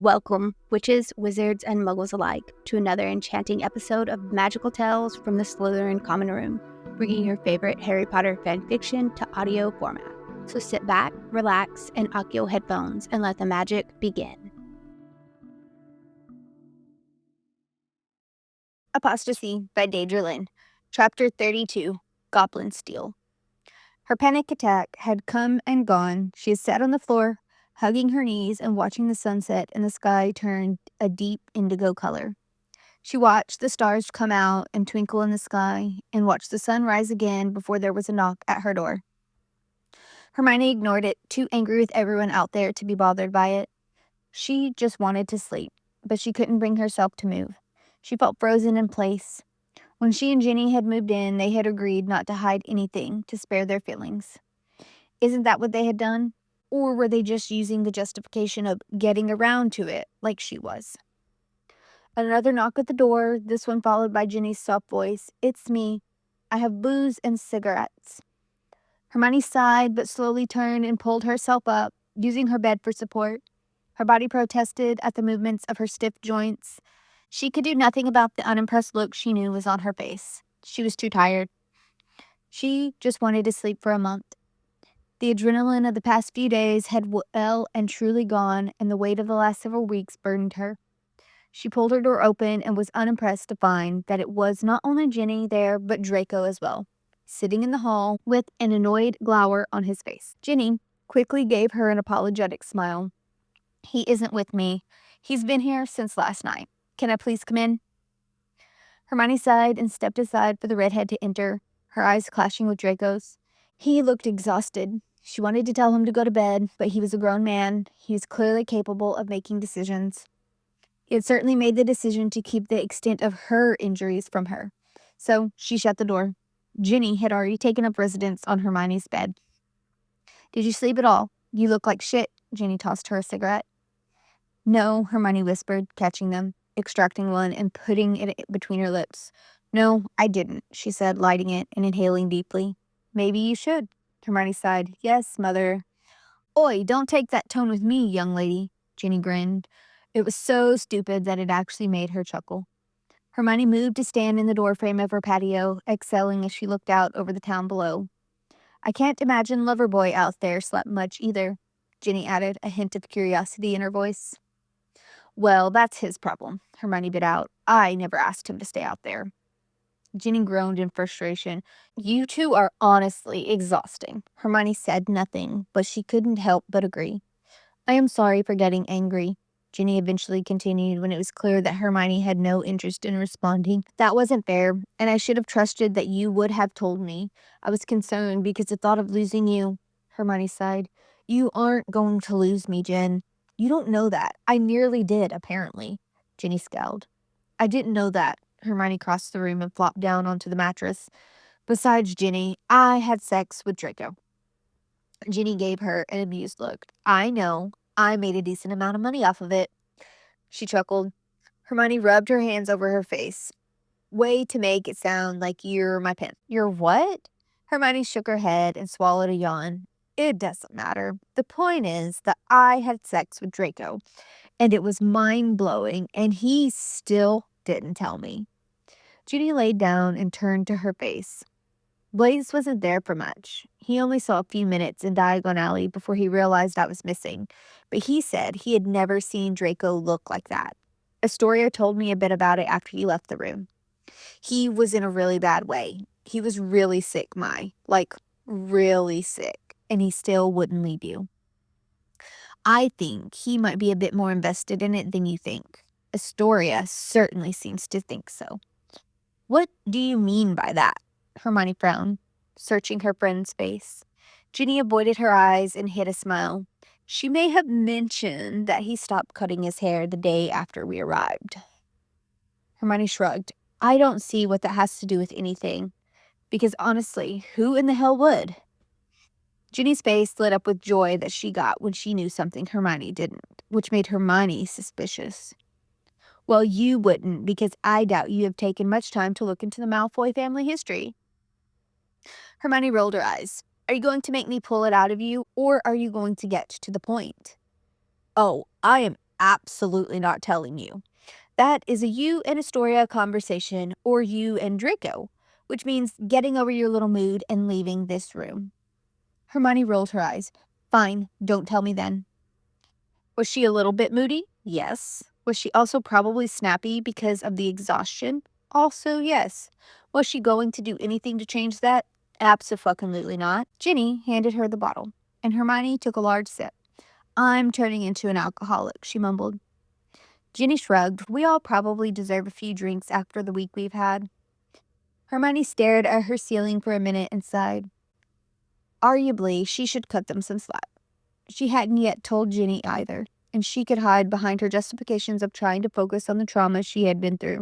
Welcome, witches, wizards, and muggles alike, to another enchanting episode of Magical Tales from the Slytherin Common Room, bringing your favorite Harry Potter fanfiction to audio format. So sit back, relax, and lock your headphones and let the magic begin. Apostasy by Deydralinne, Chapter 32, Goblin Steal. Her panic attack had come and gone. She sat on the floor, hugging her knees and watching the sunset and the sky turn a deep indigo color. She watched the stars come out and twinkle in the sky and watched the sun rise again before there was a knock at her door. Hermione ignored it, too angry with everyone out there to be bothered by it. She just wanted to sleep, but she couldn't bring herself to move. She felt frozen in place. When she and Ginny had moved in, they had agreed not to hide anything to spare their feelings. Isn't that what they had done? Or were they just using the justification of getting around to it, like she was? Another knock at the door, this one followed by Ginny's soft voice. "It's me. I have booze and cigarettes." Hermione sighed, but slowly turned and pulled herself up, using her bed for support. Her body protested at the movements of her stiff joints. She could do nothing about the unimpressed look she knew was on her face. She was too tired. She just wanted to sleep for a month. The adrenaline of the past few days had well and truly gone, and the weight of the last several weeks burdened her. She pulled her door open and was unimpressed to find that it was not only Ginny there, but Draco as well, sitting in the hall with an annoyed glower on his face. Ginny quickly gave her an apologetic smile. "He isn't with me. He's been here since last night. Can I please come in?" Hermione sighed and stepped aside for the redhead to enter, her eyes clashing with Draco's. He looked exhausted. She wanted to tell him to go to bed, but he was a grown man. He was clearly capable of making decisions. He had certainly made the decision to keep the extent of her injuries from her. So she shut the door. Ginny had already taken up residence on Hermione's bed. "Did you sleep at all? You look like shit." Ginny tossed her a cigarette. "No," Hermione whispered, catching them, extracting one and putting it between her lips. "No, I didn't," she said, lighting it and inhaling deeply. "Maybe you should." Hermione sighed. "Yes, Mother." "Oi, don't take that tone with me, young lady." Ginny grinned. It was so stupid that it actually made her chuckle. Hermione moved to stand in the doorframe of her patio, exhaling as she looked out over the town below. "I can't imagine Loverboy out there slept much either," Ginny added, a hint of curiosity in her voice. "Well, that's his problem," Hermione bit out. "I never asked him to stay out there." Ginny groaned in frustration. "You two are honestly exhausting." Hermione said nothing, but she couldn't help but agree. "I am sorry for getting angry," Ginny eventually continued when it was clear that Hermione had no interest in responding. "That wasn't fair, and I should have trusted that you would have told me. I was concerned because the thought of losing you." Hermione sighed. "You aren't going to lose me, Jen. You don't know that. I nearly did, apparently." Ginny scowled. "I didn't know that." Hermione crossed the room and flopped down onto the mattress. "Besides, Ginny, I had sex with Draco." Ginny gave her an amused look. "I know. I made a decent amount of money off of it." She chuckled. Hermione rubbed her hands over her face. "Way to make it sound like you're my pimp." "You're what?" Hermione shook her head and swallowed a yawn. "It doesn't matter. The point is that I had sex with Draco, and it was mind-blowing, and he still didn't tell me." Ginny laid down and turned to her face. Blaze wasn't there for much. He only saw a few minutes in Diagon Alley before he realized I was missing, but he said he had never seen Draco look like that. Astoria told me a bit about it after he left the room. He was in a really bad way. He was really sick, like really sick, and he still wouldn't leave you. I think he might be a bit more invested in it than you think. Astoria certainly seems to think so. "What do you mean by that?" Hermione frowned, searching her friend's face. Ginny avoided her eyes and hid a smile. "She may have mentioned that he stopped cutting his hair the day after we arrived." Hermione shrugged. "I don't see what that has to do with anything. Because honestly, who in the hell would?" Ginny's face lit up with joy that she got when she knew something Hermione didn't, which made Hermione suspicious. "Well, you wouldn't, because I doubt you have taken much time to look into the Malfoy family history." Hermione rolled her eyes. "Are you going to make me pull it out of you, or are you going to get to the point?" "Oh, I am absolutely not telling you. That is a you and Astoria conversation, or you and Draco, which means getting over your little mood and leaving this room." Hermione rolled her eyes. "Fine, don't tell me then." Was she a little bit moody? Yes. Was she also probably snappy because of the exhaustion? Also, yes. Was she going to do anything to change that? Abso-fucking-lutely not. Ginny handed her the bottle, and Hermione took a large sip. "I'm turning into an alcoholic," she mumbled. Ginny shrugged. "We all probably deserve a few drinks after the week we've had." Hermione stared at her ceiling for a minute and sighed. Arguably, she should cut them some slack. She hadn't yet told Ginny either, and she could hide behind her justifications of trying to focus on the trauma she had been through.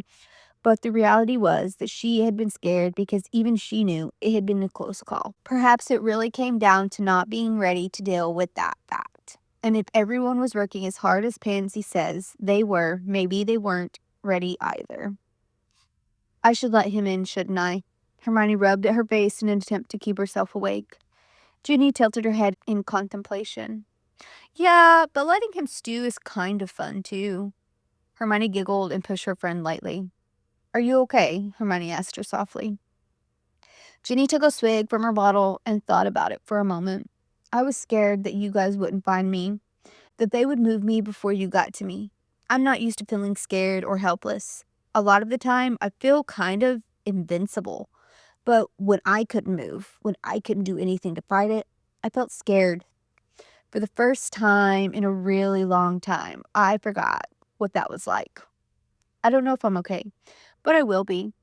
But the reality was that she had been scared because even she knew it had been a close call. Perhaps it really came down to not being ready to deal with that fact. And if everyone was working as hard as Pansy says they were, maybe they weren't ready either. "I should let him in, shouldn't I?" Hermione rubbed at her face in an attempt to keep herself awake. Ginny tilted her head in contemplation. "Yeah, but letting him stew is kind of fun, too." Hermione giggled and pushed her friend lightly. "Are you okay?" Hermione asked her softly. Ginny took a swig from her bottle and thought about it for a moment. "I was scared that you guys wouldn't find me, that they would move me before you got to me. I'm not used to feeling scared or helpless. A lot of the time, I feel kind of invincible. But when I couldn't move, when I couldn't do anything to fight it, I felt scared. For the first time in a really long time, I forgot what that was like. I don't know if I'm okay, but I will be.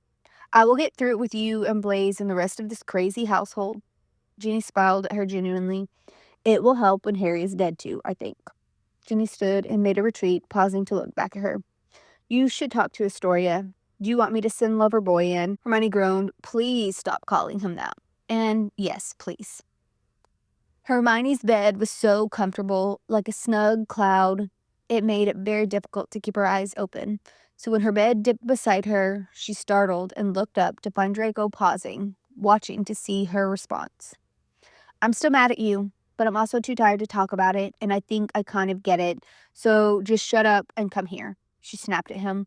I will get through it with you and Blaze and the rest of this crazy household." Ginny smiled at her genuinely. "It will help when Harry is dead too, I think." Ginny stood and made a retreat, pausing to look back at her. "You should talk to Astoria. Do you want me to send Loverboy in?" Hermione groaned. "Please stop calling him that." And yes, please. Hermione's bed was so comfortable, like a snug cloud, it made it very difficult to keep her eyes open. So when her bed dipped beside her, she startled and looked up to find Draco pausing, watching to see her response. "I'm still mad at you, but I'm also too tired to talk about it, and I think I kind of get it. So just shut up and come here," she snapped at him,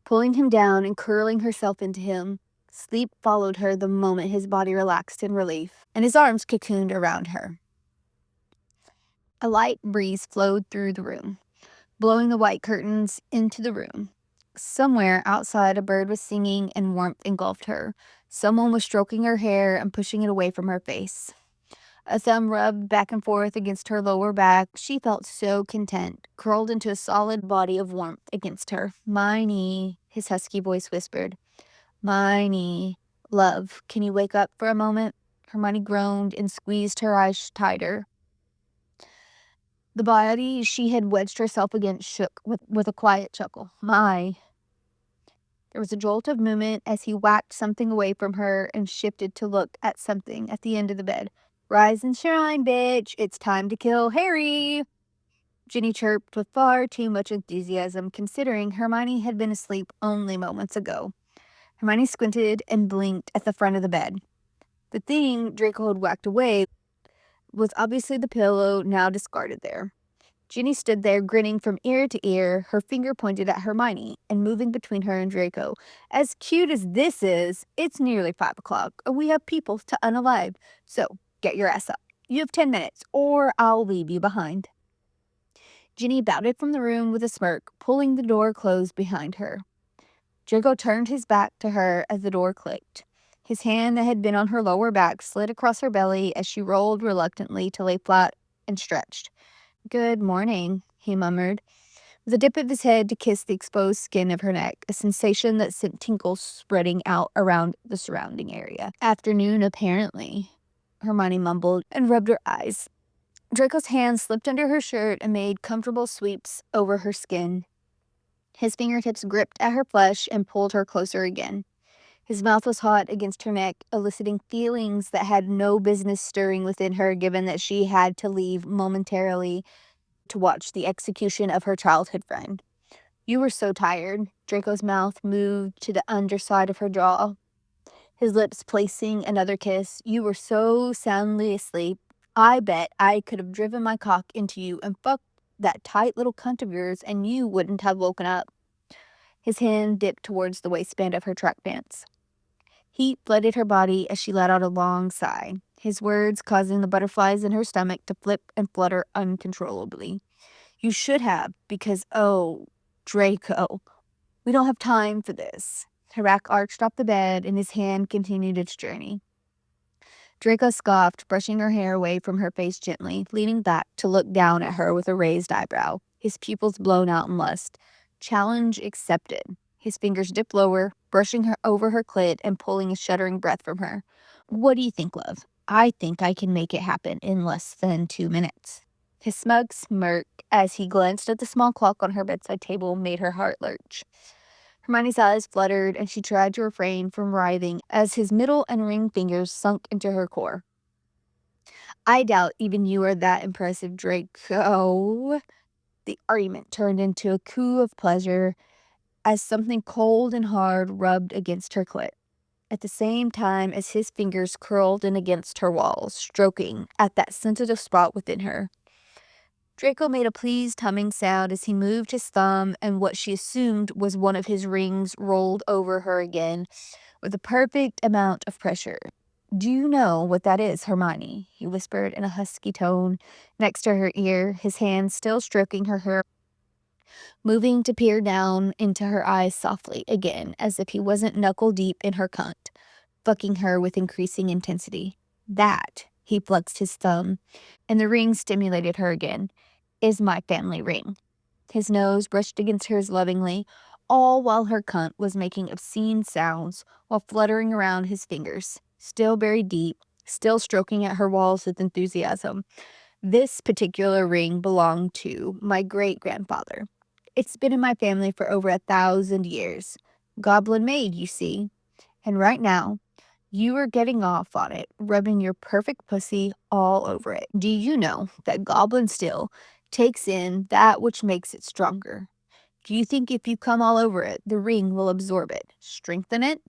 pulling him down and curling herself into him. Sleep followed her the moment his body relaxed in relief, and his arms cocooned around her. A light breeze flowed through the room, blowing the white curtains into the room. Somewhere outside, a bird was singing and warmth engulfed her. Someone was stroking her hair and pushing it away from her face. A thumb rubbed back and forth against her lower back. She felt so content, curled into a solid body of warmth against her. "My knee," his husky voice whispered. "My knee. Love, can you wake up for a moment?" Hermione groaned and squeezed her eyes tighter. The body she had wedged herself against shook with a quiet chuckle. "My." There was a jolt of movement as he whacked something away from her and shifted to look at something at the end of the bed. "Rise and shine, bitch. It's time to kill Harry." Ginny chirped with far too much enthusiasm, considering Hermione had been asleep only moments ago. Hermione squinted and blinked at the front of the bed. The thing Draco had whacked away was obviously the pillow now discarded there. Ginny stood there, grinning from ear to ear, her finger pointed at Hermione and moving between her and Draco. "As cute as this is, it's nearly 5 o'clock, and we have people to unalive. So, get your ass up. You have 10 minutes, or I'll leave you behind." Ginny bounded from the room with a smirk, pulling the door closed behind her. Draco turned his back to her as the door clicked. His hand that had been on her lower back slid across her belly as she rolled reluctantly to lay flat and stretched. "Good morning," he murmured, with a dip of his head to kiss the exposed skin of her neck, a sensation that sent tingles spreading out around the surrounding area. "Afternoon, apparently," Hermione mumbled and rubbed her eyes. Draco's hand slipped under her shirt and made comfortable sweeps over her skin. His fingertips gripped at her flesh and pulled her closer again. His mouth was hot against her neck, eliciting feelings that had no business stirring within her, given that she had to leave momentarily to watch the execution of her childhood friend. "You were so tired." Draco's mouth moved to the underside of her jaw, his lips placing another kiss. "You were so soundly asleep. I bet I could have driven my cock into you and fucked that tight little cunt of yours and you wouldn't have woken up. His hand dipped towards the waistband of her track pants. Heat flooded her body as she let out a long sigh, his words causing the butterflies in her stomach to flip and flutter uncontrollably. You should have, because, oh, Draco, we don't have time for this. Her back arched off the bed and his hand continued its journey. Draco scoffed, brushing her hair away from her face gently, leaning back to look down at her with a raised eyebrow, his pupils blown out in lust. Challenge accepted. His fingers dipped lower, brushing her over her clit and pulling a shuddering breath from her. What do you think, love? I think I can make it happen in less than 2 minutes. His smug smirk as he glanced at the small clock on her bedside table made her heart lurch. Hermione's eyes fluttered, and she tried to refrain from writhing as his middle and ring fingers sunk into her core. I doubt even you are that impressive, Draco. The argument turned into a coo of pleasure as something cold and hard rubbed against her clit, at the same time as his fingers curled in against her walls, stroking at that sensitive spot within her. Draco made a pleased humming sound as he moved his thumb, and what she assumed was one of his rings rolled over her again with a perfect amount of pressure. Do you know what that is, Hermione? He whispered in a husky tone next to her ear, his hand still stroking her hair, moving to peer down into her eyes softly again, as if he wasn't knuckle deep in her cunt, fucking her with increasing intensity. That, he flexed his thumb, and the ring stimulated her again, is my family ring. His nose brushed against hers lovingly, all while her cunt was making obscene sounds while fluttering around his fingers, still buried deep, still stroking at her walls with enthusiasm. This particular ring belonged to my great-grandfather. It's been in my family for over 1,000 years. Goblin made, you see. And right now, you are getting off on it, rubbing your perfect pussy all over it. Do you know that Goblin steel takes in that which makes it stronger? Do you think if you come all over it, the ring will absorb it, strengthen it?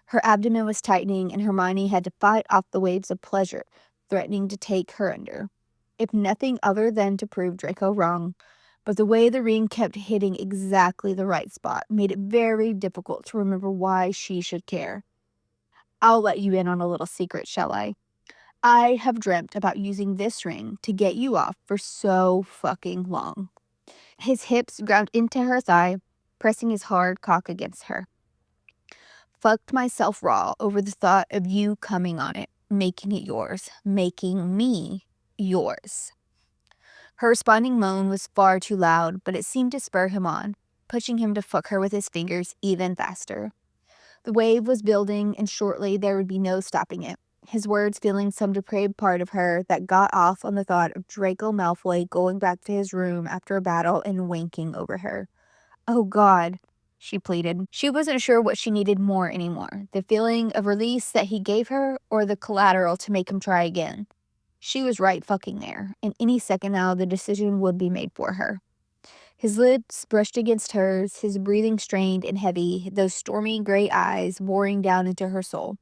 Her abdomen was tightening, and Hermione had to fight off the waves of pleasure, threatening to take her under, if nothing other than to prove Draco wrong. But the way the ring kept hitting exactly the right spot made it very difficult to remember why she should care. I'll let you in on a little secret, shall I? I have dreamt about using this ring to get you off for so fucking long. His hips ground into her thigh, pressing his hard cock against her. Fucked myself raw over the thought of you coming on it, making it yours, making me yours. Her responding moan was far too loud, but it seemed to spur him on, pushing him to fuck her with his fingers even faster. The wave was building, and shortly there would be no stopping it, his words filling some depraved part of her that got off on the thought of Draco Malfoy going back to his room after a battle and wanking over her. Oh God, she pleaded. She wasn't sure what she needed more anymore, the feeling of release that he gave her or the collateral to make him try again. She was right fucking there, and any second now the decision would be made for her. His lips brushed against hers, his breathing strained and heavy, those stormy gray eyes boring down into her soul.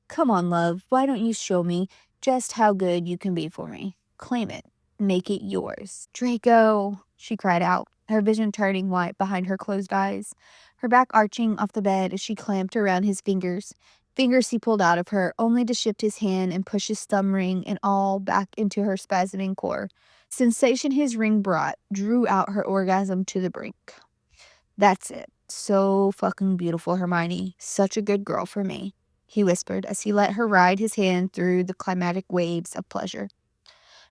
Come on, love, why don't you show me just how good you can be for me? Claim it. Make it yours. Draco, she cried out, her vision turning white behind her closed eyes, her back arching off the bed as she clamped around his fingers he pulled out of her, only to shift his hand and push his thumb ring and all back into her spasming core. Sensation his ring brought drew out her orgasm to the brink. That's it. So fucking beautiful, Hermione. Such a good girl for me, he whispered as he let her ride his hand through the climatic waves of pleasure.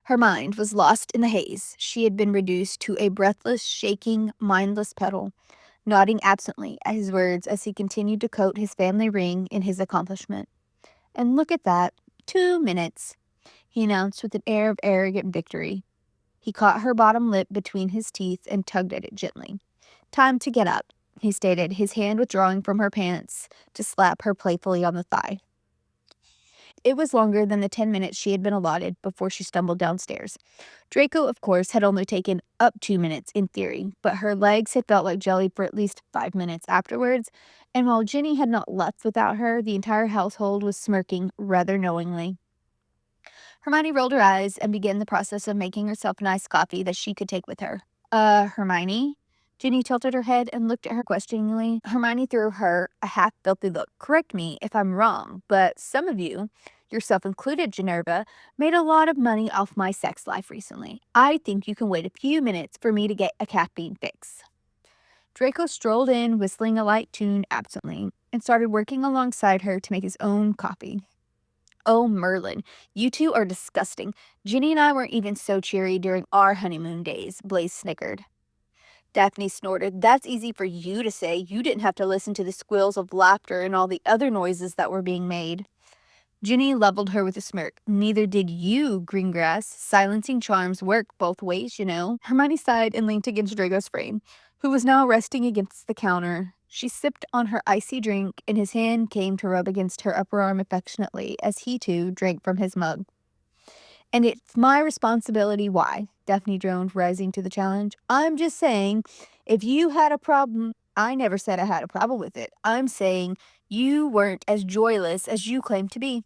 Her mind was lost in the haze. She had been reduced to a breathless, shaking, mindless petal, nodding absently at his words as he continued to coat his family ring in his accomplishment. And look at that. 2 minutes, he announced with an air of arrogant victory. He caught her bottom lip between his teeth and tugged at it gently. Time to get up, he stated, his hand withdrawing from her pants to slap her playfully on the thigh. It was longer than the 10 minutes she had been allotted before she stumbled downstairs. Draco, of course, had only taken up 2 minutes in theory, but her legs had felt like jelly for at least 5 minutes afterwards, and while Ginny had not left without her, the entire household was smirking rather knowingly. Hermione rolled her eyes and began the process of making herself a nice coffee that she could take with her. Hermione? Ginny tilted her head and looked at her questioningly. Hermione threw her a half-filthy look. Correct me if I'm wrong, but some of you, yourself included, Generva, made a lot of money off my sex life recently. I think you can wait a few minutes for me to get a caffeine fix. Draco strolled in, whistling a light tune absently, and started working alongside her to make his own coffee. Oh, Merlin, you two are disgusting. Ginny and I weren't even so cheery during our honeymoon days, Blaise snickered. Daphne snorted. That's easy for you to say. You didn't have to listen to the squeals of laughter and all the other noises that were being made. Ginny leveled her with a smirk. Neither did you, Greengrass. Silencing charms work both ways, you know. Hermione sighed and leaned against Draco's frame, who was now resting against the counter. She sipped on her icy drink, and his hand came to rub against her upper arm affectionately as he, too, drank from his mug. And it's my responsibility why, Daphne droned, rising to the challenge. I'm just saying, if you had a problem, I never said I had a problem with it. I'm saying you weren't as joyless as you claim to be.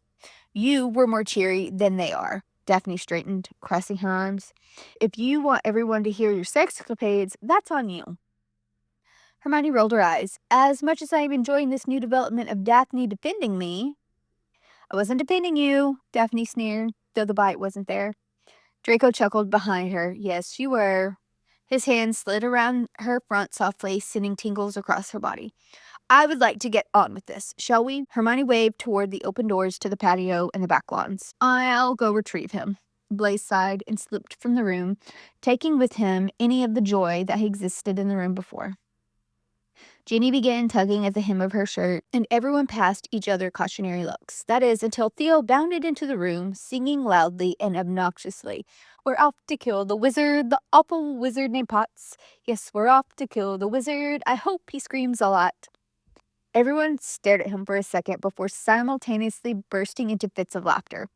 You were more cheery than they are. Daphne straightened, crossing her arms. If you want everyone to hear your sex escapades, that's on you. Hermione rolled her eyes. As much as I am enjoying this new development of Daphne defending me... I wasn't defending you, Daphne sneered, though the bite wasn't there. Draco chuckled behind her. Yes, you were. His hand slid around her front softly, sending tingles across her body. I would like to get on with this, shall we? Hermione waved toward the open doors to the patio and the back lawns. I'll go retrieve him. Blaise sighed and slipped from the room, taking with him any of the joy that had existed in the room before. Ginny began tugging at the hem of her shirt, and everyone passed each other cautionary looks. That is, until Theo bounded into the room, singing loudly and obnoxiously. We're off to kill the wizard, the awful wizard named Potts. Yes, we're off to kill the wizard. I hope he screams a lot. Everyone stared at him for a second before simultaneously bursting into fits of laughter.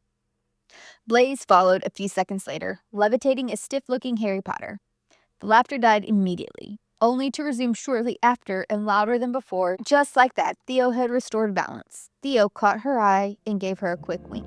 Blaise followed a few seconds later, levitating a stiff-looking Harry Potter. The laughter died immediately, only to resume shortly after and louder than before. Just like that, Theo had restored balance. Theo caught her eye and gave her a quick wink.